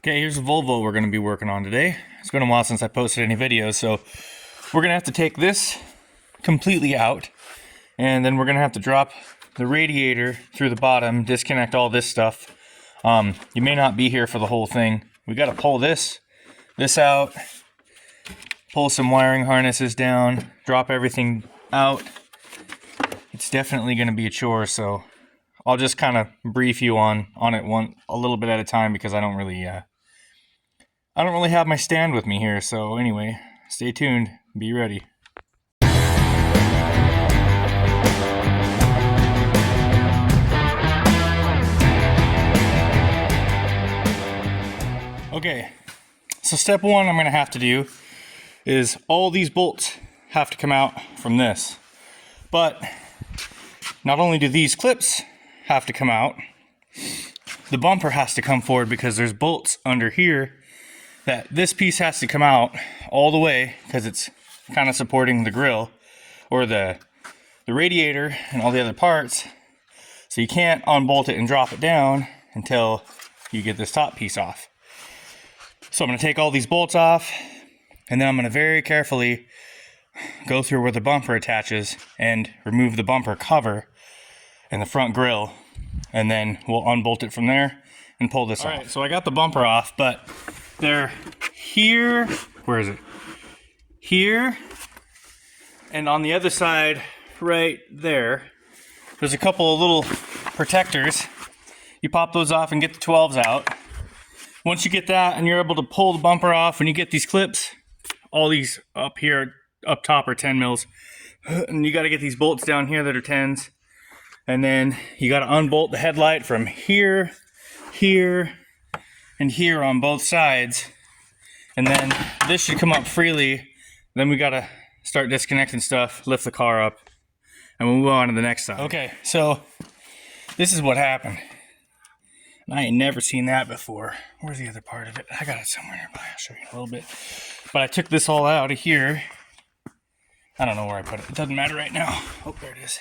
Okay, here's a Volvo we're going to be working on today. It's been a while since I posted any videos, so we're going to have to take this completely out, and then we're going to have to drop the radiator through the bottom, disconnect all this stuff. You may not be here for the whole thing. We got to pull this out, pull some wiring harnesses down, drop everything out. It's definitely going to be a chore, so I'll just kind of brief you on it a little bit at a time, because I don't really have my stand with me here. So anyway, stay tuned, be ready. Okay, so step one I'm going to have to do is all these bolts have to come out from this. But not only do these clips have to come out, the bumper has to come forward, because there's bolts under here that this piece has to come out all the way, because it's kind of supporting the grill or the radiator and all the other parts. So you can't unbolt it and drop it down until you get this top piece off. So I'm going to take all these bolts off, and then I'm going to very carefully go through where the bumper attaches and remove the bumper cover and the front grill, and then we'll unbolt it from there and pull this off. All right, so I got the bumper off, but they're here. Where is it? Here, and on the other side right there, there's a couple of little protectors. You pop those off and get the 12s out. Once you get that and you're able to pull the bumper off, when you get these clips, all these up here up top are 10 mils, and you got to get these bolts down here that are 10s, and then you got to unbolt the headlight from here, here, and here on both sides, and then this should come up freely. Then we got to start disconnecting stuff, lift the car up, and we'll move on to the next side. Okay, so this is what happened. I ain't never seen that before. Where's the other part of it? I got it somewhere nearby. I'll show you in a little bit. But I took this all out of here. I don't know where I put it. It doesn't matter right now. Oh, there it is.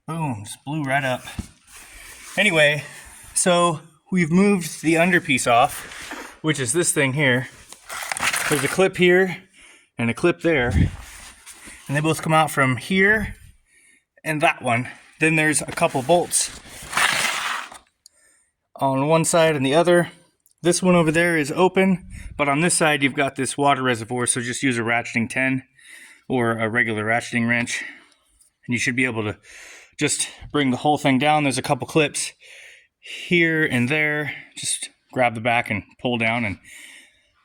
Boom, just blew right up. Anyway, so we've moved the underpiece off, which is this thing here. There's a clip here and a clip there, and they both come out from here and that one. Then there's a couple bolts on one side and the other. This one over there is open, but on this side you've got this water reservoir, so just use a ratcheting 10 or a regular ratcheting wrench, and you should be able to just bring the whole thing down. There's a couple clips here and there. Just grab the back and pull down. And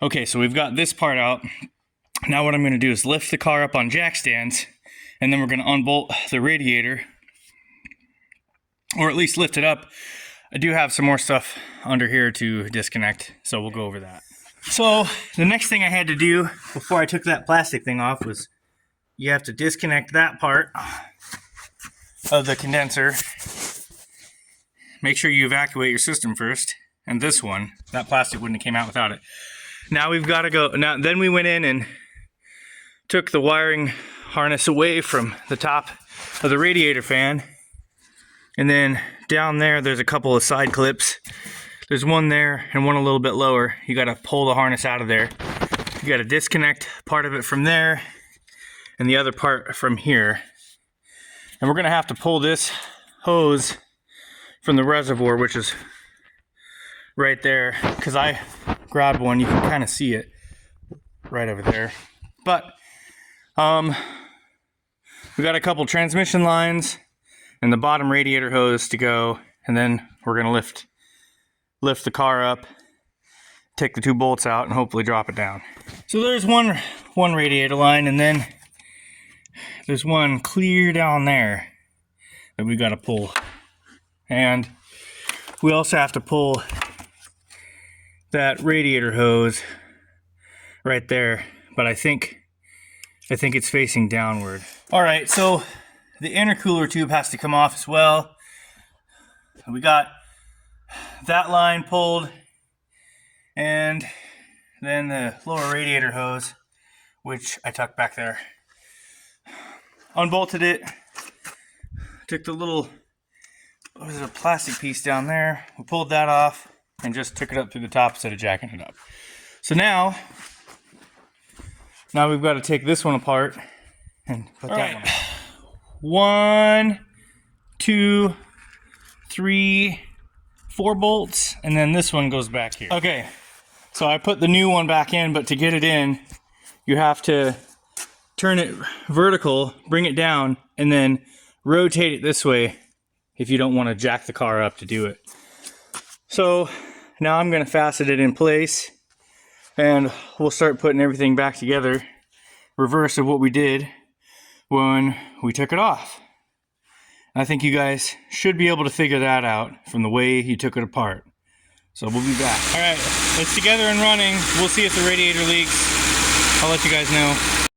okay, so we've got this part out. Now what I'm going to do is lift the car up on jack stands, and then we're going to unbolt the radiator, or at least lift it up. I do have some more stuff under here to disconnect, so we'll go over that. So the next thing I had to do before I took that plastic thing off was you have to disconnect that part of the condenser. Make sure you evacuate your system first. And this one, that plastic wouldn't have came out without it. Now we've got to go. Now then we went in and took the wiring harness away from the top of the radiator fan. And then down there, there's a couple of side clips. There's one there and one a little bit lower. You got to pull the harness out of there. You got to disconnect part of it from there and the other part from here. And we're going to have to pull this hose from the reservoir, which is right there, because I grabbed one. You can kind of see it right over there. But we got a couple transmission lines and the bottom radiator hose to go, and then we're going to lift the car up, take the two bolts out, and hopefully drop it down. So there's one radiator line, and then there's one clear down there that we got to pull. And we also have to pull that radiator hose right there, but I think it's facing downward. All right, so the intercooler tube has to come off as well. We got that line pulled, and then the lower radiator hose, which I tucked back there. Unbolted it, took the little, what was it, a plastic piece down there. We pulled that off, and just took it up through the top instead of jacking it up. So now we've got to take this one apart and put that one up. 1, 2, 3, 4 bolts, and then this one goes back here. Okay, so I put the new one back in, but to get it in, you have to turn it vertical, bring it down, and then rotate it this way if you don't want to jack the car up to do it. So now I'm going to fasten it in place, and we'll start putting everything back together, reverse of what we did when we took it off. I think you guys should be able to figure that out from the way you took it apart. So we'll be back. All right, it's together and running. We'll see if the radiator leaks. I'll let you guys know.